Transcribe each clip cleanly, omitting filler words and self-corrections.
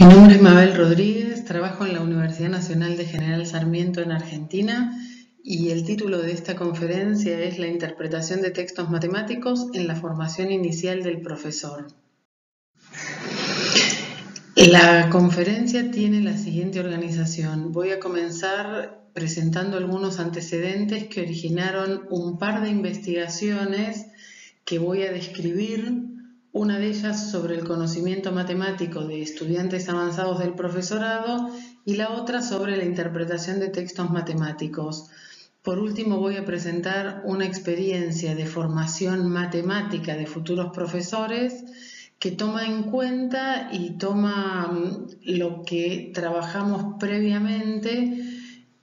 Mi nombre es Mabel Rodríguez, trabajo en la Universidad Nacional de General Sarmiento en Argentina y el título de esta conferencia es La interpretación de textos matemáticos en la formación inicial del profesor. La conferencia tiene la siguiente organización. Voy a comenzar presentando algunos antecedentes que originaron un par de investigaciones que voy a describir. Una de ellas sobre el conocimiento matemático de estudiantes avanzados del profesorado y la otra sobre la interpretación de textos matemáticos. Por último, voy a presentar una experiencia de formación matemática de futuros profesores que toma en cuenta y toma lo que trabajamos previamente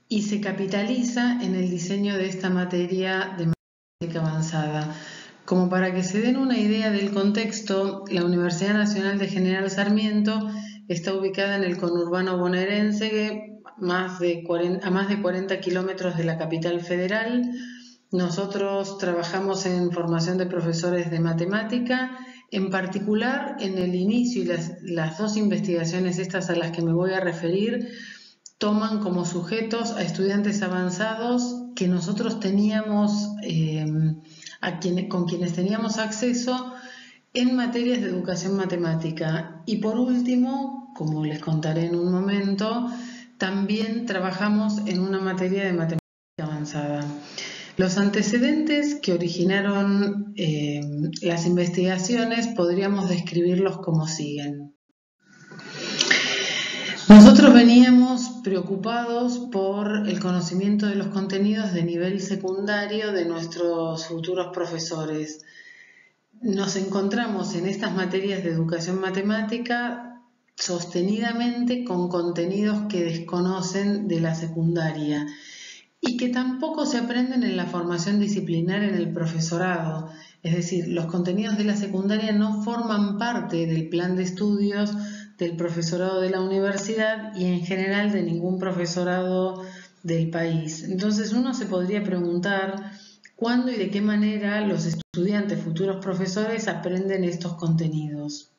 y se capitaliza en el diseño de esta materia de matemática avanzada. Como para que se den una idea del contexto, la Universidad Nacional de General Sarmiento está ubicada en el conurbano bonaerense, a más de 40 kilómetros de la capital federal. Nosotros trabajamos en formación de profesores de matemática, en particular en el inicio y las dos investigaciones estas a las que me voy a referir toman como sujetos a estudiantes avanzados que nosotros teníamos con quienes teníamos acceso en materias de educación matemática. Y por último, como les contaré en un momento, también trabajamos en una materia de matemática avanzada. Los antecedentes que originaron las investigaciones podríamos describirlos como siguen. Nosotros veníamos preocupados por el conocimiento de los contenidos de nivel secundario de nuestros futuros profesores. Nos encontramos en estas materias de educación matemática sostenidamente con contenidos que desconocen de la secundaria y que tampoco se aprenden en la formación disciplinar en el profesorado. Es decir, los contenidos de la secundaria no forman parte del plan de estudios del profesorado de la universidad y en general de ningún profesorado del país. Entonces uno se podría preguntar cuándo y de qué manera los estudiantes, futuros profesores, aprenden estos contenidos.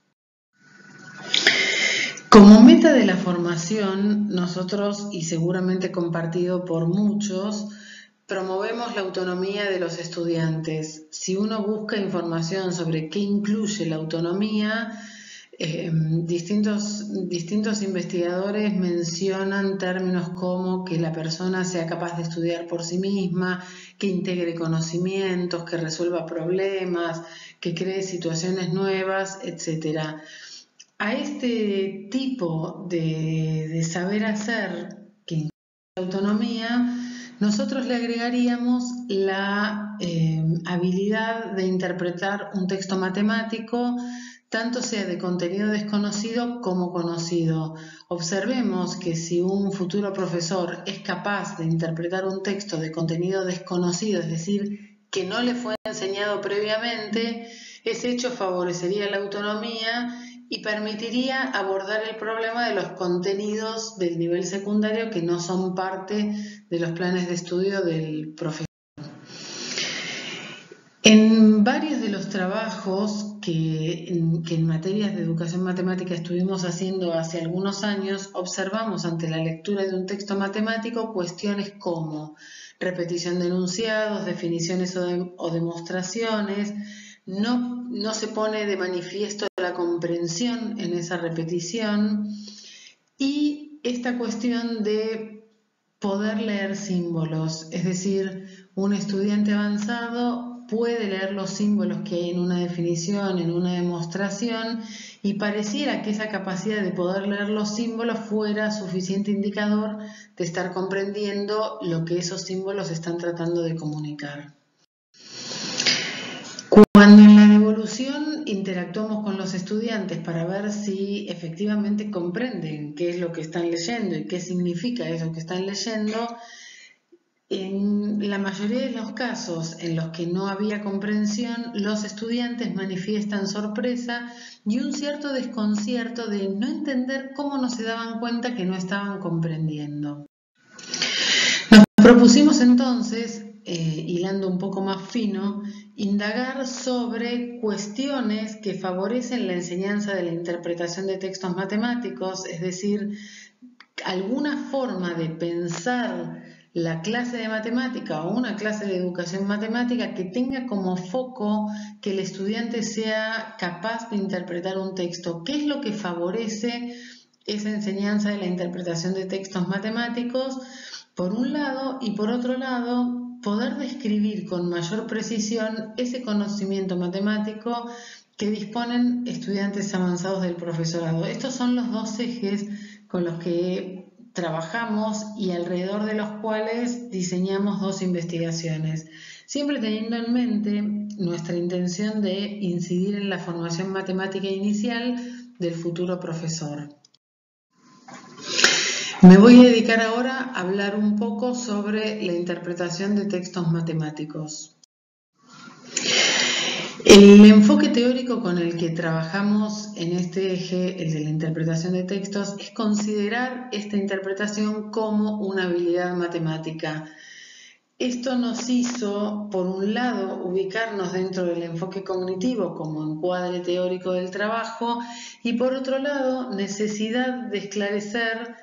Como meta de la formación, nosotros, y seguramente compartido por muchos, promovemos la autonomía de los estudiantes. Si uno busca información sobre qué incluye la autonomía, distintos investigadores mencionan términos como que la persona sea capaz de estudiar por sí misma, que integre conocimientos, que resuelva problemas, que cree situaciones nuevas, etc. A este tipo de saber hacer que incluye la autonomía, nosotros le agregaríamos la habilidad de interpretar un texto matemático, tanto sea de contenido desconocido como conocido. Observemos que si un futuro profesor es capaz de interpretar un texto de contenido desconocido, es decir, que no le fue enseñado previamente, ese hecho favorecería la autonomía y permitiría abordar el problema de los contenidos del nivel secundario que no son parte de los planes de estudio del profesor. En varios de los trabajos que en materias de educación matemática estuvimos haciendo hace algunos años, observamos ante la lectura de un texto matemático cuestiones como repetición de enunciados, definiciones o demostraciones. No se pone de manifiesto la comprensión en esa repetición y esta cuestión de poder leer símbolos, es decir, un estudiante avanzado puede leer los símbolos que hay en una definición, en una demostración, y pareciera que esa capacidad de poder leer los símbolos fuera suficiente indicador de estar comprendiendo lo que esos símbolos están tratando de comunicar. Cuando en la devolución interactuamos con los estudiantes para ver si efectivamente comprenden qué es lo que están leyendo y qué significa eso que están leyendo, en la mayoría de los casos en los que no había comprensión, los estudiantes manifiestan sorpresa y un cierto desconcierto de no entender cómo no se daban cuenta que no estaban comprendiendo. Nos propusimos entonces hilando un poco más fino, indagar sobre cuestiones que favorecen la enseñanza de la interpretación de textos matemáticos, es decir, alguna forma de pensar la clase de matemática o una clase de educación matemática que tenga como foco que el estudiante sea capaz de interpretar un texto. ¿Qué es lo que favorece esa enseñanza de la interpretación de textos matemáticos? Por un lado, y por otro lado, poder describir con mayor precisión ese conocimiento matemático que disponen estudiantes avanzados del profesorado. Estos son los dos ejes con los que trabajamos y alrededor de los cuales diseñamos dos investigaciones, siempre teniendo en mente nuestra intención de incidir en la formación matemática inicial del futuro profesor. Me voy a dedicar ahora a hablar un poco sobre la interpretación de textos matemáticos. El enfoque teórico con el que trabajamos en este eje, el de la interpretación de textos, es considerar esta interpretación como una habilidad matemática. Esto nos hizo, por un lado, ubicarnos dentro del enfoque cognitivo como encuadre teórico del trabajo y, por otro lado, necesidad de esclarecer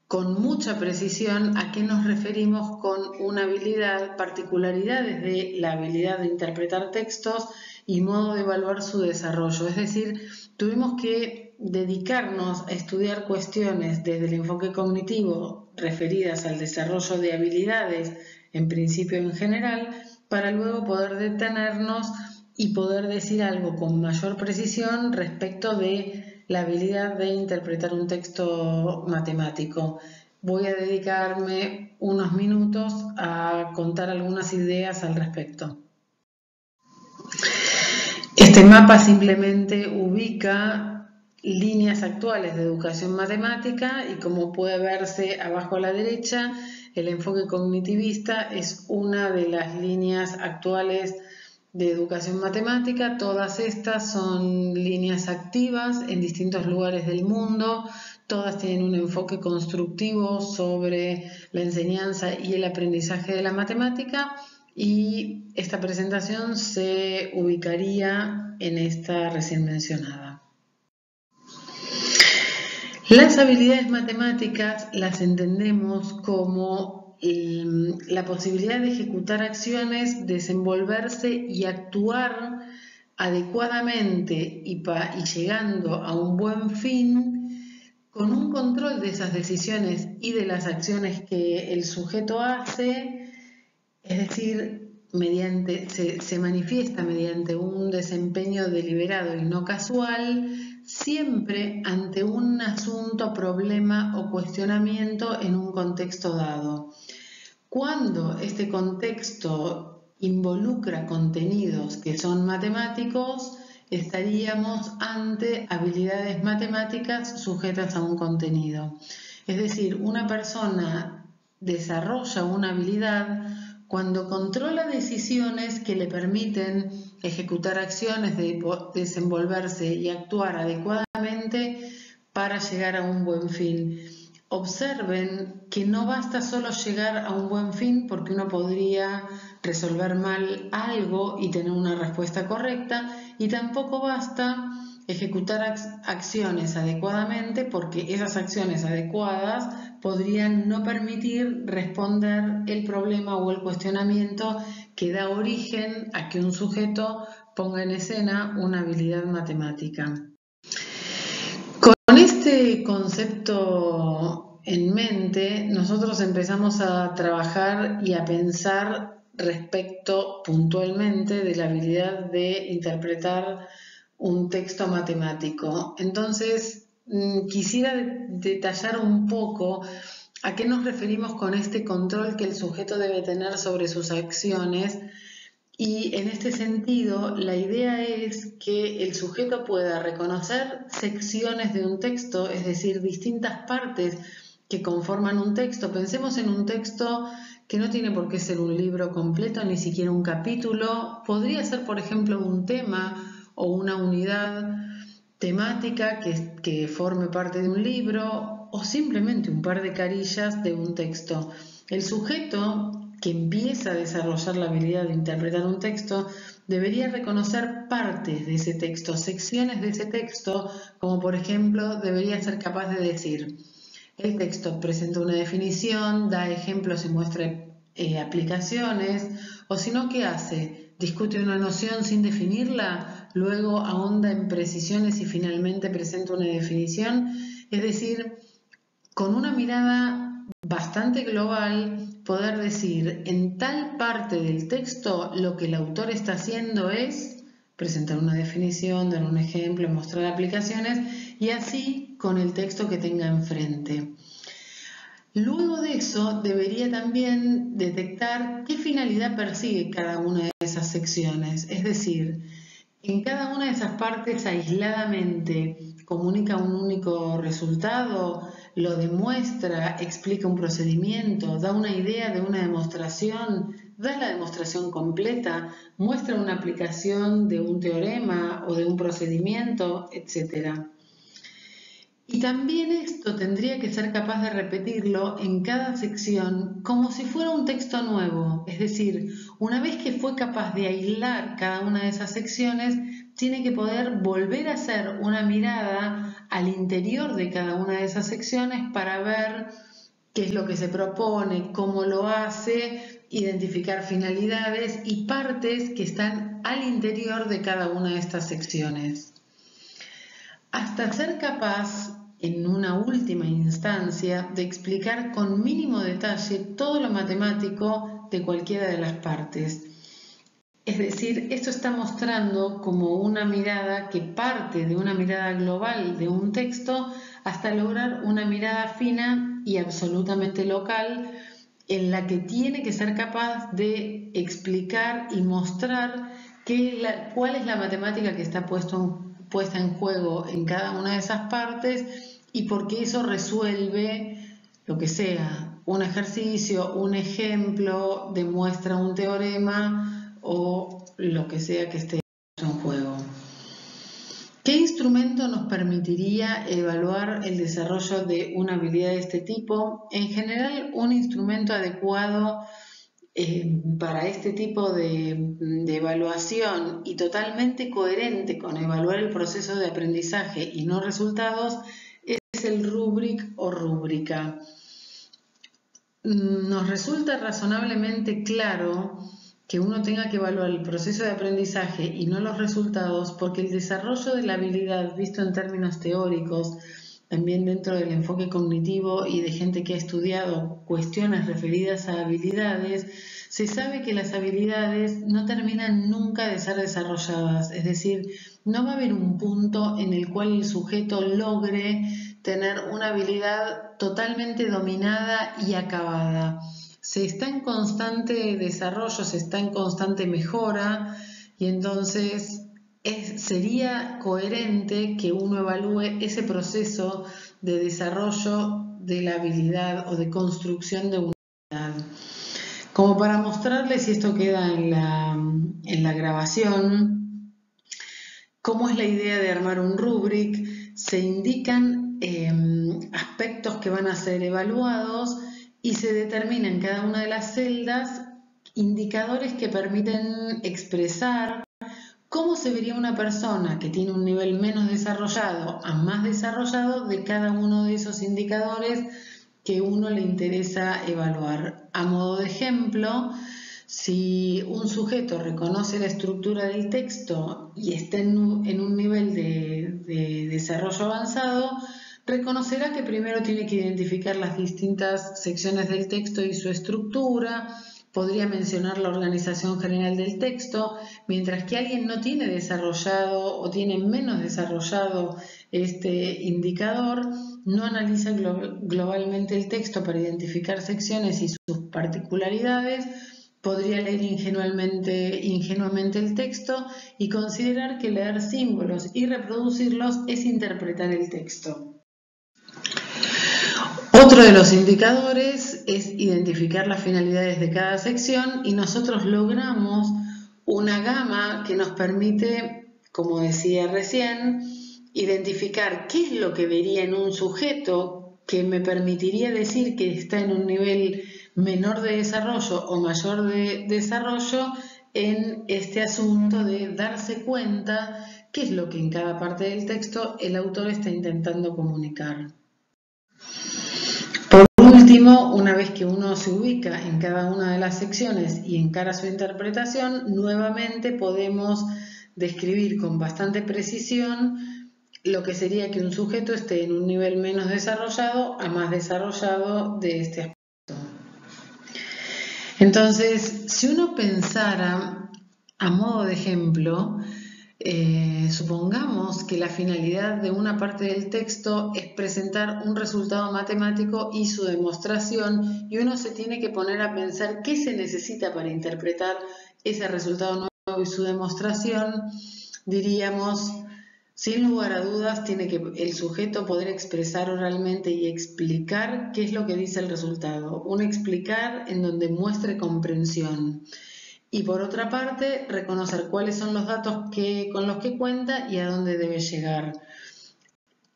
con mucha precisión a qué nos referimos con una habilidad, particularidades de la habilidad de interpretar textos y modo de evaluar su desarrollo. Es decir, tuvimos que dedicarnos a estudiar cuestiones desde el enfoque cognitivo referidas al desarrollo de habilidades, en principio en general, para luego poder detenernos y poder decir algo con mayor precisión respecto de la habilidad de interpretar un texto matemático. Voy a dedicarme unos minutos a contar algunas ideas al respecto. Este mapa simplemente ubica líneas actuales de educación matemática y, como puede verse abajo a la derecha, el enfoque cognitivista es una de las líneas actuales de educación matemática. Todas estas son líneas activas en distintos lugares del mundo. Todas tienen un enfoque constructivo sobre la enseñanza y el aprendizaje de la matemática, y esta presentación se ubicaría en esta recién mencionada. Las habilidades matemáticas las entendemos como la posibilidad de ejecutar acciones, desenvolverse y actuar adecuadamente y llegando a un buen fin, con un control de esas decisiones y de las acciones que el sujeto hace, es decir, se manifiesta mediante un desempeño deliberado y no casual, siempre ante un asunto, problema o cuestionamiento en un contexto dado. Cuando este contexto involucra contenidos que son matemáticos, estaríamos ante habilidades matemáticas sujetas a un contenido. Es decir, una persona desarrolla una habilidad cuando controla decisiones que le permiten ejecutar acciones, desenvolverse y actuar adecuadamente para llegar a un buen fin. Observen que no basta solo llegar a un buen fin, porque uno podría resolver mal algo y tener una respuesta correcta, y tampoco basta ejecutar acciones adecuadamente, porque esas acciones adecuadas podrían no permitir responder el problema o el cuestionamiento que da origen a que un sujeto ponga en escena una habilidad matemática. Con este concepto en mente, nosotros empezamos a trabajar y a pensar respecto puntualmente de la habilidad de interpretar un texto matemático. Entonces, quisiera detallar un poco a qué nos referimos con este control que el sujeto debe tener sobre sus acciones. Y en este sentido, la idea es que el sujeto pueda reconocer secciones de un texto, es decir, distintas partes que conforman un texto. Pensemos en un texto que no tiene por qué ser un libro completo, ni siquiera un capítulo. Podría ser, por ejemplo, un tema o una unidad temática que forme parte de un libro, o simplemente un par de carillas de un texto. El sujeto que empieza a desarrollar la habilidad de interpretar un texto debería reconocer partes de ese texto, secciones de ese texto, como por ejemplo debería ser capaz de decir: el texto presenta una definición, da ejemplos y muestra aplicaciones, o si no, ¿qué hace? Discute una noción sin definirla, luego ahonda en precisiones y finalmente presenta una definición. Es decir, con una mirada bastante global, poder decir en tal parte del texto lo que el autor está haciendo es presentar una definición, dar un ejemplo, mostrar aplicaciones, y así con el texto que tenga enfrente. Luego de eso, debería también detectar qué finalidad persigue cada una de esas secciones, es decir, en cada una de esas partes aisladamente comunica un único resultado, lo demuestra, explica un procedimiento, da una idea de una demostración, da la demostración completa, muestra una aplicación de un teorema o de un procedimiento, etc. Y también esto tendría que ser capaz de repetirlo en cada sección como si fuera un texto nuevo. Es decir, una vez que fue capaz de aislar cada una de esas secciones, tiene que poder volver a hacer una mirada al interior de cada una de esas secciones para ver qué es lo que se propone, cómo lo hace, identificar finalidades y partes que están al interior de cada una de estas secciones. Hasta ser capaz, en una última instancia, de explicar con mínimo detalle todo lo matemático de cualquiera de las partes. Es decir, esto está mostrando como una mirada que parte de una mirada global de un texto hasta lograr una mirada fina y absolutamente local, en la que tiene que ser capaz de explicar y mostrar cuál es la matemática que está puesta en juego en cada una de esas partes y por qué eso resuelve lo que sea, un ejercicio, un ejemplo, demuestra un teorema o lo que sea que esté en juego. ¿Qué instrumento nos permitiría evaluar el desarrollo de una habilidad de este tipo? En general, un instrumento adecuado para este tipo de evaluación y totalmente coherente con evaluar el proceso de aprendizaje y no resultados es el rúbric o rúbrica. Nos resulta razonablemente claro que uno tenga que evaluar el proceso de aprendizaje y no los resultados, porque el desarrollo de la habilidad, visto en términos teóricos, también dentro del enfoque cognitivo y de gente que ha estudiado cuestiones referidas a habilidades, se sabe que las habilidades no terminan nunca de ser desarrolladas, es decir, no va a haber un punto en el cual el sujeto logre tener una habilidad totalmente dominada y acabada. Se está en constante desarrollo, se está en constante mejora y entonces sería coherente que uno evalúe ese proceso de desarrollo de la habilidad o de construcción de una habilidad. Como para mostrarles, y esto queda en la grabación, cómo es la idea de armar un rubric, se indican aspectos que van a ser evaluados y se determina en cada una de las celdas indicadores que permiten expresar cómo se vería una persona que tiene un nivel menos desarrollado a más desarrollado de cada uno de esos indicadores que uno le interesa evaluar. A modo de ejemplo, si un sujeto reconoce la estructura del texto y está en un nivel de desarrollo avanzado, reconocerá que primero tiene que identificar las distintas secciones del texto y su estructura, podría mencionar la organización general del texto, mientras que alguien no tiene desarrollado o tiene menos desarrollado este indicador, no analiza globalmente el texto para identificar secciones y sus particularidades, podría leer ingenuamente el texto y considerar que leer símbolos y reproducirlos es interpretar el texto. Otro de los indicadores es identificar las finalidades de cada sección y nosotros logramos una gama que nos permite, como decía recién, identificar qué es lo que vería en un sujeto que me permitiría decir que está en un nivel menor de desarrollo o mayor de desarrollo en este asunto de darse cuenta qué es lo que en cada parte del texto el autor está intentando comunicar. Por último, una vez que uno se ubica en cada una de las secciones y encara su interpretación, nuevamente podemos describir con bastante precisión lo que sería que un sujeto esté en un nivel menos desarrollado a más desarrollado de este aspecto. Entonces, si uno pensara a modo de ejemplo, supongamos que la finalidad de una parte del texto es presentar un resultado matemático y su demostración, y uno se tiene que poner a pensar qué se necesita para interpretar ese resultado nuevo y su demostración, diríamos, sin lugar a dudas, tiene que el sujeto poder expresar oralmente y explicar qué es lo que dice el resultado, un explicar en donde muestre comprensión. Y por otra parte, reconocer cuáles son los datos con los que cuenta y a dónde debe llegar.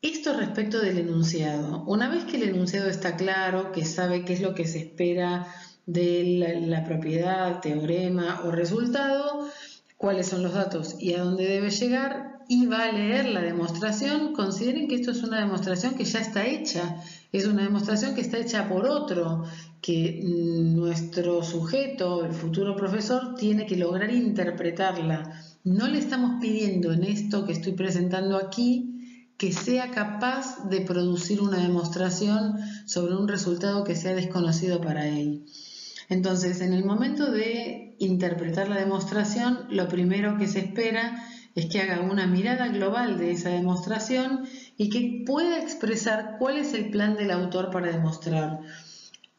Esto respecto del enunciado. Una vez que el enunciado está claro, que sabe qué es lo que se espera de la propiedad, teorema o resultado, cuáles son los datos y a dónde debe llegar, y va a leer la demostración, consideren que esto es una demostración que ya está hecha, es una demostración que está hecha por otro, que nuestro sujeto, el futuro profesor, tiene que lograr interpretarla. No le estamos pidiendo en esto que estoy presentando aquí que sea capaz de producir una demostración sobre un resultado que sea desconocido para él. Entonces, en el momento de interpretar la demostración, lo primero que se espera es que haga una mirada global de esa demostración y que pueda expresar cuál es el plan del autor para demostrar.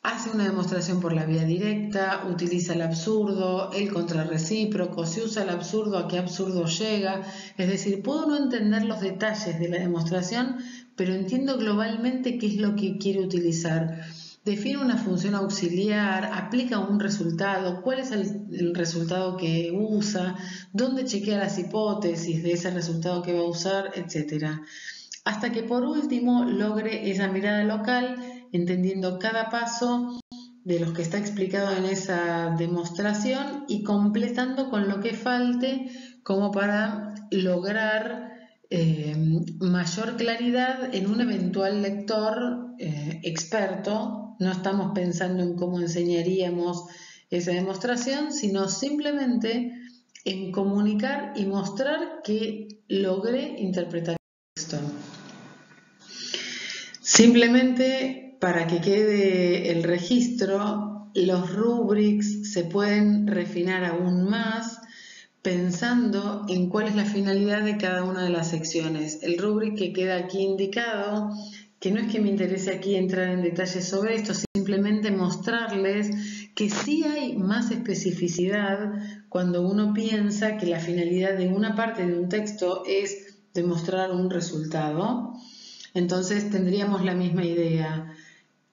Hace una demostración por la vía directa, utiliza el absurdo, el contrarrecíproco, si usa el absurdo, ¿a qué absurdo llega? Es decir, puedo no entender los detalles de la demostración, pero entiendo globalmente qué es lo que quiere utilizar. Define una función auxiliar, aplica un resultado, cuál es el resultado que usa, dónde chequea las hipótesis de ese resultado que va a usar, etc. Hasta que por último logre esa mirada local, entendiendo cada paso de los que está explicado en esa demostración y completando con lo que falte como para lograr mayor claridad en un eventual lector experto. No estamos pensando en cómo enseñaríamos esa demostración, sino simplemente en comunicar y mostrar que logré interpretar el texto. Simplemente para que quede el registro, los rubrics se pueden refinar aún más pensando en cuál es la finalidad de cada una de las secciones. El rubric que queda aquí indicado, que no es que me interese aquí entrar en detalles sobre esto, simplemente mostrarles que sí hay más especificidad cuando uno piensa que la finalidad de una parte de un texto es demostrar un resultado. Entonces tendríamos la misma idea,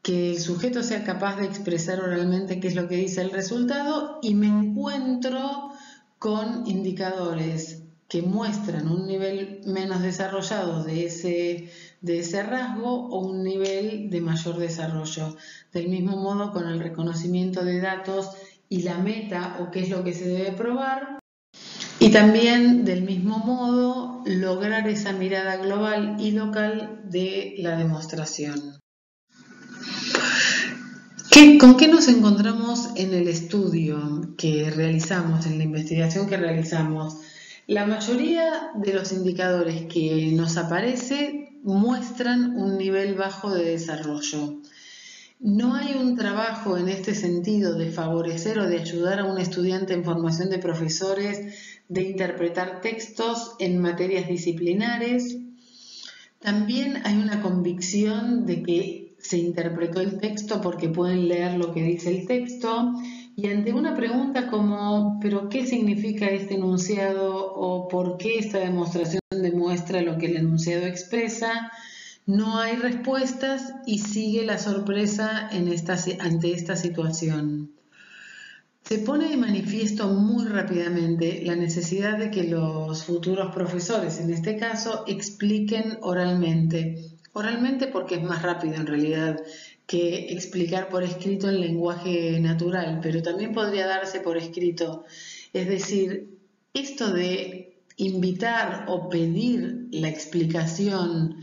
que el sujeto sea capaz de expresar oralmente qué es lo que dice el resultado, y me encuentro con indicadores que muestran un nivel menos desarrollado de ese rasgo o un nivel de mayor desarrollo. Del mismo modo, con el reconocimiento de datos y la meta o qué es lo que se debe probar. Y también, del mismo modo, lograr esa mirada global y local de la demostración. ¿Con qué nos encontramos en el estudio que realizamos, en la investigación que realizamos? La mayoría de los indicadores que nos aparecen muestran un nivel bajo de desarrollo. No hay un trabajo en este sentido de favorecer o de ayudar a un estudiante en formación de profesores de interpretar textos en materias disciplinares. También hay una convicción de que se interpretó el texto porque pueden leer lo que dice el texto, y ante una pregunta como ¿pero qué significa este enunciado? O ¿por qué esta demostración demuestra lo que el enunciado expresa? No hay respuestas y sigue la sorpresa ante esta situación. Se pone de manifiesto muy rápidamente la necesidad de que los futuros profesores, en este caso, expliquen oralmente. Oralmente porque es más rápido en realidad que explicar por escrito en lenguaje natural, pero también podría darse por escrito. Es decir, esto de invitar o pedir la explicación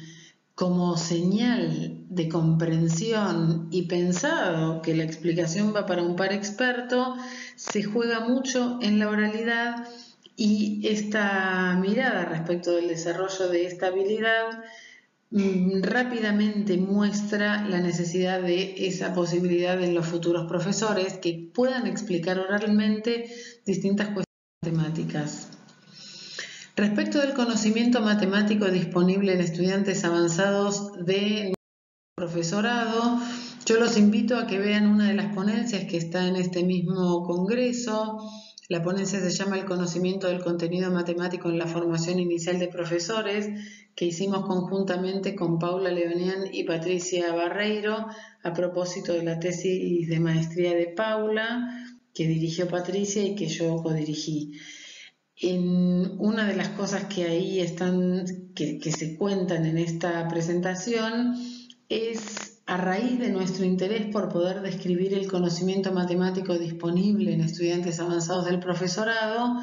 como señal de comprensión y pensado que la explicación va para un par experto, se juega mucho en la oralidad, y esta mirada respecto del desarrollo de esta habilidad rápidamente muestra la necesidad de esa posibilidad en los futuros profesores que puedan explicar oralmente distintas cuestiones matemáticas. Respecto del conocimiento matemático disponible en estudiantes avanzados de profesorado, yo los invito a que vean una de las ponencias que está en este mismo congreso. La ponencia se llama El conocimiento del contenido matemático en la formación inicial de profesores, que hicimos conjuntamente con Paula Leonian y Patricia Barreiro a propósito de la tesis de maestría de Paula, que dirigió Patricia y que yo codirigí. Una de las cosas que ahí están, que se cuentan en esta presentación, es a raíz de nuestro interés por poder describir el conocimiento matemático disponible en estudiantes avanzados del profesorado,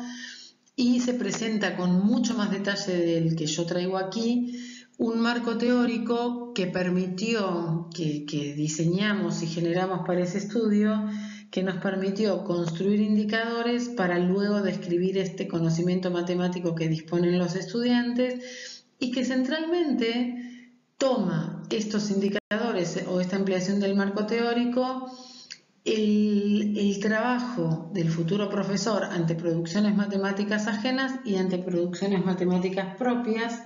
y se presenta con mucho más detalle del que yo traigo aquí un marco teórico que permitió, que diseñamos y generamos para ese estudio, que nos permitió construir indicadores para luego describir este conocimiento matemático que disponen los estudiantes, y que centralmente toma estos indicadores o esta ampliación del marco teórico, el trabajo del futuro profesor ante producciones matemáticas ajenas y ante producciones matemáticas propias.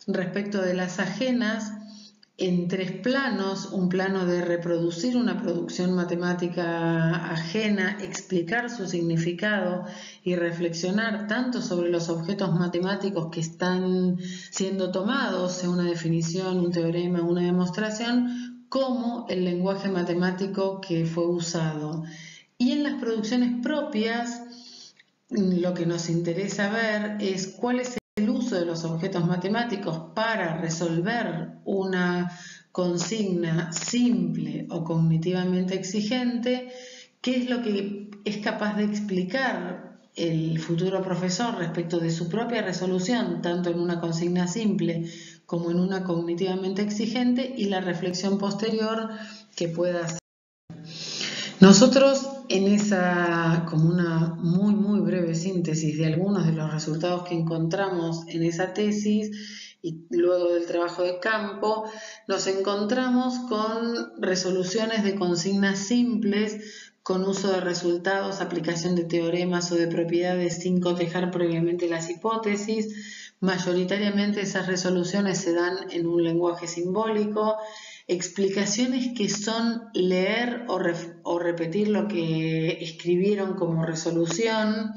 Respecto de las ajenas, en 3 planos: un plano de reproducir una producción matemática ajena, explicar su significado y reflexionar tanto sobre los objetos matemáticos que están siendo tomados, sea una definición, un teorema, una demostración, como el lenguaje matemático que fue usado. Y en las producciones propias, lo que nos interesa ver es cuál es el uso de los objetos matemáticos para resolver una consigna simple o cognitivamente exigente, qué es lo que es capaz de explicar el futuro profesor respecto de su propia resolución, tanto en una consigna simple como en una cognitivamente exigente, y la reflexión posterior que pueda hacer. Nosotros, en esa, como una muy breve síntesis de algunos de los resultados que encontramos en esa tesis y luego del trabajo de campo, nos encontramos con resoluciones de consignas simples con uso de resultados, aplicación de teoremas o de propiedades sin cotejar previamente las hipótesis. Mayoritariamente esas resoluciones se dan en un lenguaje simbólico. Explicaciones que son leer o repetir lo que escribieron como resolución.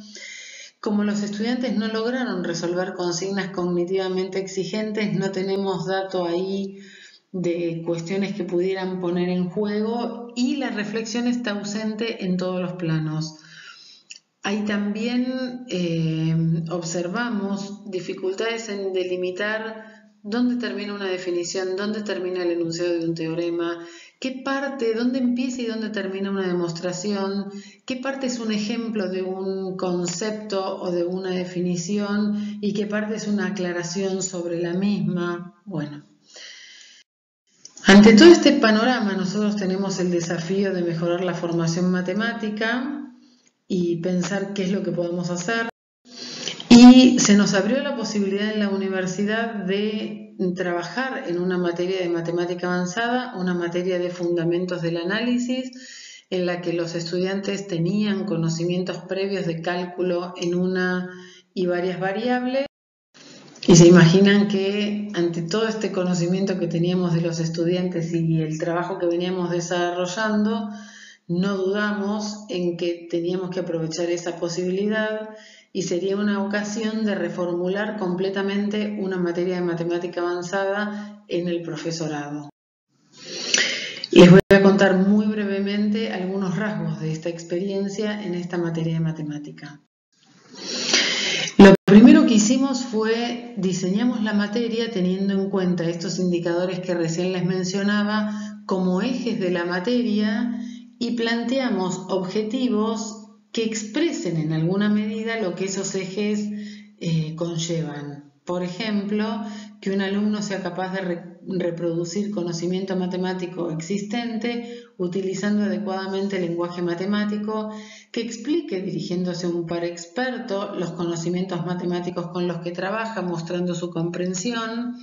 Como los estudiantes no lograron resolver consignas cognitivamente exigentes, no tenemos dato ahí de cuestiones que pudieran poner en juego, y la reflexión está ausente en todos los planos. Ahí también observamos dificultades en delimitar dónde termina una definición, dónde termina el enunciado de un teorema, qué parte, dónde empieza y dónde termina una demostración, qué parte es un ejemplo de un concepto o de una definición y qué parte es una aclaración sobre la misma. Bueno, ante todo este panorama, nosotros tenemos el desafío de mejorar la formación matemática y pensar qué es lo que podemos hacer. Y se nos abrió la posibilidad en la universidad de trabajar en una materia de matemática avanzada, una materia de fundamentos del análisis, en la que los estudiantes tenían conocimientos previos de cálculo en una y varias variables. Y se imaginan que ante todo este conocimiento que teníamos de los estudiantes y el trabajo que veníamos desarrollando, no dudamos en que teníamos que aprovechar esa posibilidad, y sería una ocasión de reformular completamente una materia de matemática avanzada en el profesorado. Les voy a contar muy brevemente algunos rasgos de esta experiencia en esta materia de matemática. Lo primero que hicimos fue diseñamos la materia teniendo en cuenta estos indicadores que recién les mencionaba como ejes de la materia y planteamos objetivos que expresen en alguna medida lo que esos ejes conllevan. Por ejemplo, que un alumno sea capaz de reproducir conocimiento matemático existente utilizando adecuadamente el lenguaje matemático, que explique dirigiéndose a un par experto los conocimientos matemáticos con los que trabaja, mostrando su comprensión,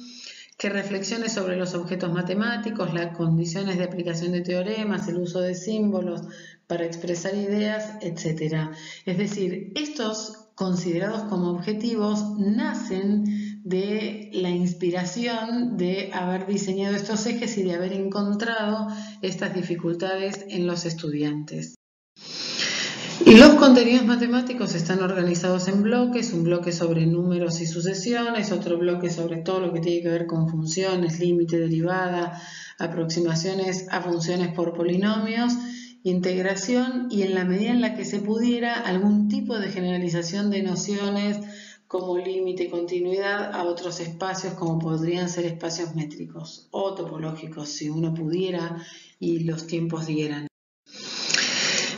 que reflexione sobre los objetos matemáticos, las condiciones de aplicación de teoremas, el uso de símbolos para expresar ideas, etc. Es decir, estos considerados como objetivos nacen de la inspiración de haber diseñado estos ejes y de haber encontrado estas dificultades en los estudiantes. Y los contenidos matemáticos están organizados en bloques, un bloque sobre números y sucesiones, otro bloque sobre todo lo que tiene que ver con funciones, límite, derivada, aproximaciones a funciones por polinomios, integración y en la medida en la que se pudiera algún tipo de generalización de nociones como límite y continuidad a otros espacios como podrían ser espacios métricos o topológicos si uno pudiera y los tiempos dieran.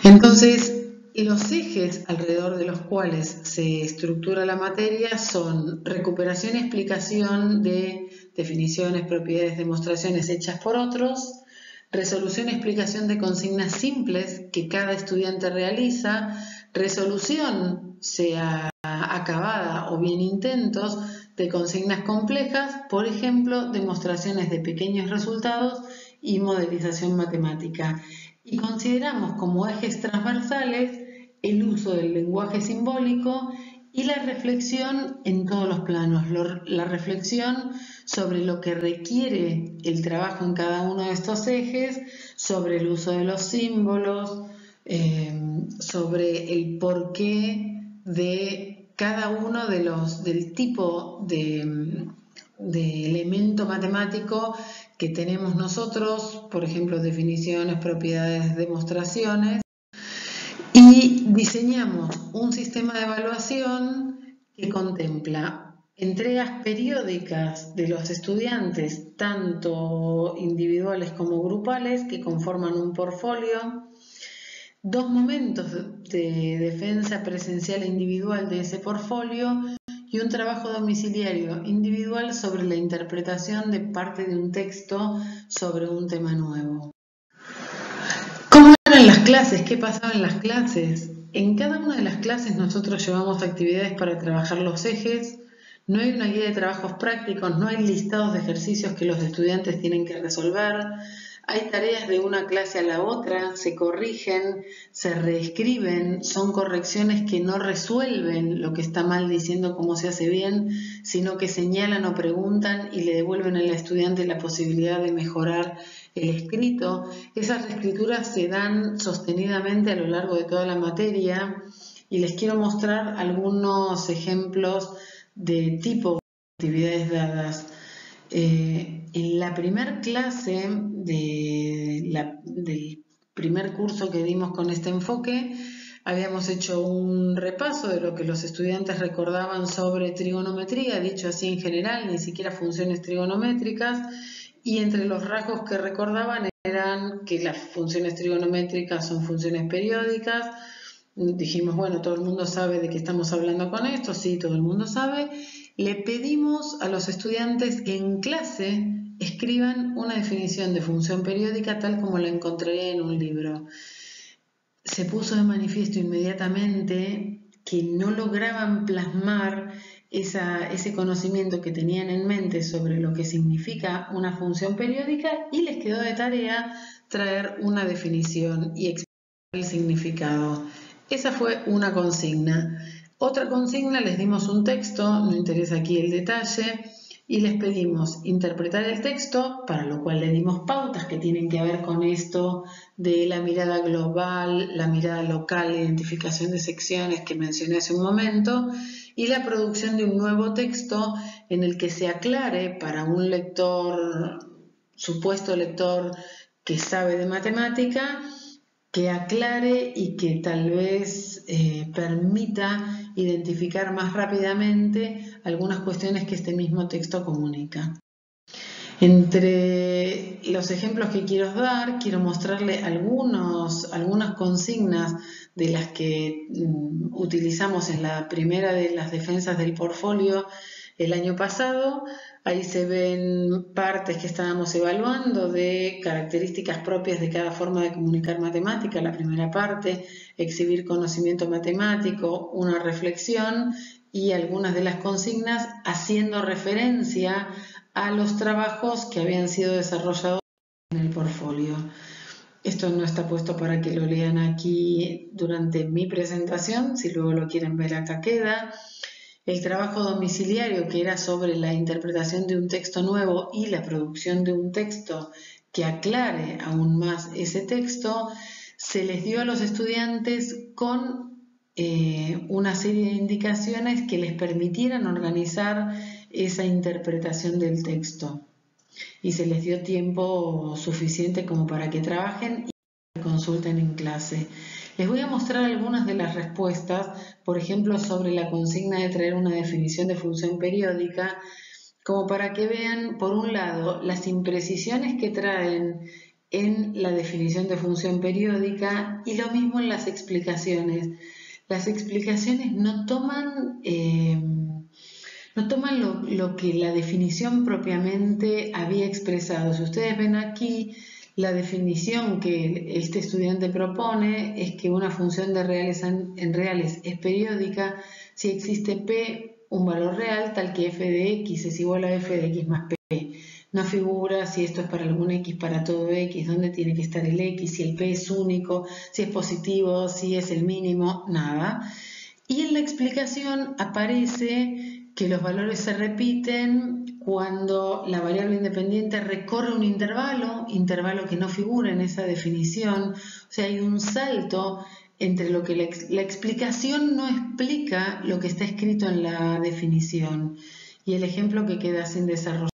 Entonces, los ejes alrededor de los cuales se estructura la materia son recuperación y explicación de definiciones, propiedades, demostraciones hechas por otros, resolución y explicación de consignas simples que cada estudiante realiza, resolución, sea acabada o bien intentos, de consignas complejas, por ejemplo, demostraciones de pequeños resultados y modelización matemática. Y consideramos como ejes transversales el uso del lenguaje simbólico y la reflexión en todos los planos, la reflexión sobre lo que requiere el trabajo en cada uno de estos ejes, sobre el uso de los símbolos, sobre el porqué de cada uno de del tipo de elemento matemático que tenemos nosotros, por ejemplo, definiciones, propiedades, demostraciones, y diseñamos un sistema de evaluación que contempla entregas periódicas de los estudiantes, tanto individuales como grupales, que conforman un portfolio, 2 momentos de defensa presencial e individual de ese portfolio y un trabajo domiciliario individual sobre la interpretación de parte de un texto sobre un tema nuevo. ¿Cómo eran las clases? ¿Qué pasaba en las clases? En cada una de las clases nosotros llevamos actividades para trabajar los ejes. No hay una guía de trabajos prácticos, no hay listados de ejercicios que los estudiantes tienen que resolver. Hay tareas de una clase a la otra, se corrigen, se reescriben, son correcciones que no resuelven lo que está mal diciendo cómo se hace bien, sino que señalan o preguntan y le devuelven al estudiante la posibilidad de mejorar el escrito. Esas reescrituras se dan sostenidamente a lo largo de toda la materia y les quiero mostrar algunos ejemplos de tipo de actividades dadas. En la primer clase del primer curso que dimos con este enfoque, habíamos hecho un repaso de lo que los estudiantes recordaban sobre trigonometría, dicho así en general, ni siquiera funciones trigonométricas, y entre los rasgos que recordaban eran que las funciones trigonométricas son funciones periódicas. Dijimos, bueno, todo el mundo sabe de qué estamos hablando con esto, sí, todo el mundo sabe. Le pedimos a los estudiantes que en clase escriban una definición de función periódica tal como la encontraría en un libro. Se puso de manifiesto inmediatamente que no lograban plasmar ese conocimiento que tenían en mente sobre lo que significa una función periódica y les quedó de tarea traer una definición y explicar el significado. Esa fue una consigna. Otra consigna, les dimos un texto, no interesa aquí el detalle, y les pedimos interpretar el texto, para lo cual le dimos pautas que tienen que ver con esto de la mirada global, la mirada local, la identificación de secciones que mencioné hace un momento, y la producción de un nuevo texto en el que se aclare para un lector, supuesto lector que sabe de matemática, que aclare y que tal vez permita identificar más rápidamente algunas cuestiones que este mismo texto comunica. Entre los ejemplos que quiero dar, quiero mostrarle algunas consignas de las que utilizamos en la primera de las defensas del portfolio el año pasado. Ahí se ven partes que estábamos evaluando de características propias de cada forma de comunicar matemática. La primera parte, exhibir conocimiento matemático, una reflexión y algunas de las consignas haciendo referencia a los trabajos que habían sido desarrollados en el portfolio. Esto no está puesto para que lo lean aquí durante mi presentación, si luego lo quieren ver acá queda. El trabajo domiciliario, que era sobre la interpretación de un texto nuevo y la producción de un texto que aclare aún más ese texto, se les dio a los estudiantes con una serie de indicaciones que les permitieran organizar esa interpretación del texto. Y se les dio tiempo suficiente como para que trabajen y consulten en clase. Les voy a mostrar algunas de las respuestas, por ejemplo, sobre la consigna de traer una definición de función periódica, como para que vean, por un lado, las imprecisiones que traen en la definición de función periódica y lo mismo en las explicaciones. Las explicaciones no toman lo que la definición propiamente había expresado. Si ustedes ven aquí, la definición que este estudiante propone es que una función de reales en reales es periódica si existe P, un valor real, tal que f de x es igual a f de x más p. No figura si esto es para algún x para todo x, dónde tiene que estar el x, si el p es único, si es positivo, si es el mínimo, nada. Y en la explicación aparece que los valores se repiten cuando la variable independiente recorre un intervalo que no figura en esa definición. O sea, hay un salto entre lo que la explicación no explica lo que está escrito en la definición y el ejemplo que queda sin desarrollar.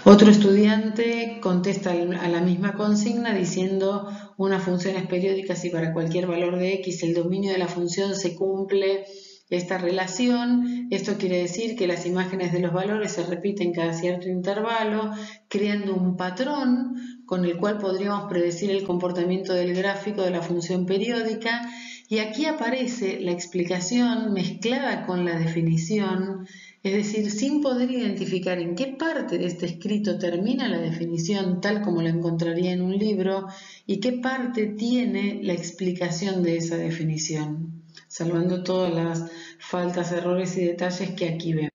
Otro estudiante contesta a la misma consigna diciendo una función es periódica si para cualquier valor de x el dominio de la función se cumple esta relación. Esto quiere decir que las imágenes de los valores se repiten cada cierto intervalo, creando un patrón con el cual podríamos predecir el comportamiento del gráfico de la función periódica. Y aquí aparece la explicación mezclada con la definición, es decir, sin poder identificar en qué parte de este escrito termina la definición tal como la encontraría en un libro y qué parte tiene la explicación de esa definición, salvando todas las faltas, errores y detalles que aquí vemos.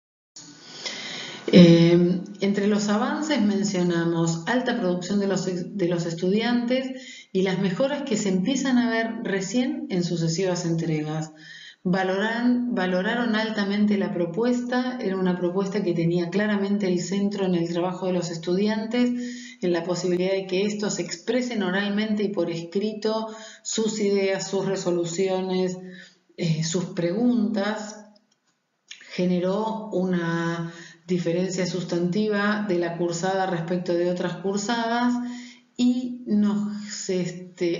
Entre los avances mencionamos alta producción de los estudiantes y las mejoras que se empiezan a ver recién en sucesivas entregas. Valoraron altamente la propuesta, era una propuesta que tenía claramente el centro en el trabajo de los estudiantes, en la posibilidad de que estos expresen oralmente y por escrito sus ideas, sus resoluciones, sus preguntas. Generó una diferencia sustantiva de la cursada respecto de otras cursadas y nos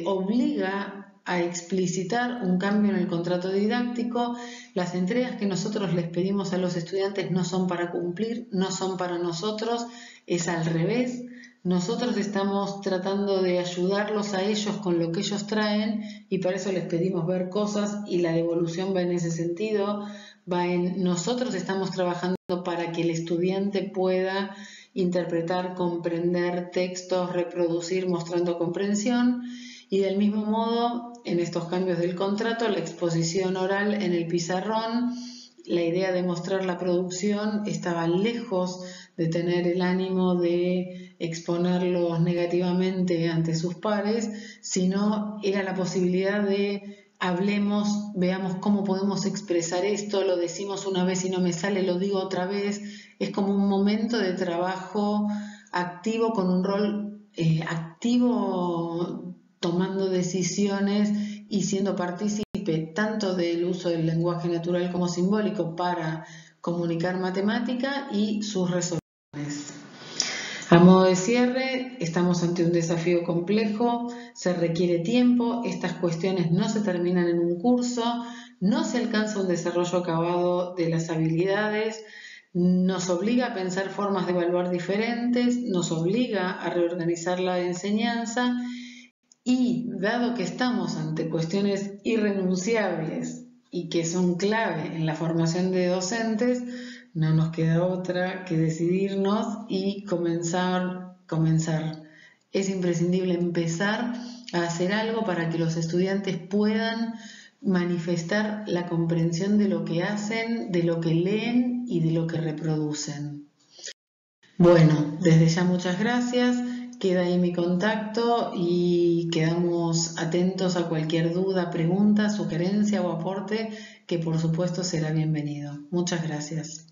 obliga a explicitar un cambio en el contrato didáctico. Las entregas que nosotros les pedimos a los estudiantes no son para cumplir, no son para nosotros, es al revés. Nosotros estamos tratando de ayudarlos a ellos con lo que ellos traen y para eso les pedimos ver cosas y la devolución va en ese sentido. Nosotros estamos trabajando para que el estudiante pueda interpretar, comprender textos, reproducir mostrando comprensión y del mismo modo en estos cambios del contrato, la exposición oral en el pizarrón, la idea de mostrar la producción estaba lejos de tener el ánimo de exponerlos negativamente ante sus pares, sino era la posibilidad de hablemos, veamos cómo podemos expresar esto, lo decimos una vez y no me sale, lo digo otra vez. Es como un momento de trabajo activo con un rol activo, tomando decisiones y siendo partícipe tanto del uso del lenguaje natural como simbólico para comunicar matemática y sus resoluciones. A modo de cierre, estamos ante un desafío complejo, se requiere tiempo, estas cuestiones no se terminan en un curso, no se alcanza un desarrollo acabado de las habilidades, nos obliga a pensar formas de evaluar diferentes, nos obliga a reorganizar la enseñanza y dado que estamos ante cuestiones irrenunciables y que son clave en la formación de docentes, no nos queda otra que decidirnos y comenzar. Es imprescindible empezar a hacer algo para que los estudiantes puedan manifestar la comprensión de lo que hacen, de lo que leen y de lo que reproducen. Bueno, desde ya muchas gracias. Queda ahí mi contacto y quedamos atentos a cualquier duda, pregunta, sugerencia o aporte que por supuesto será bienvenido. Muchas gracias.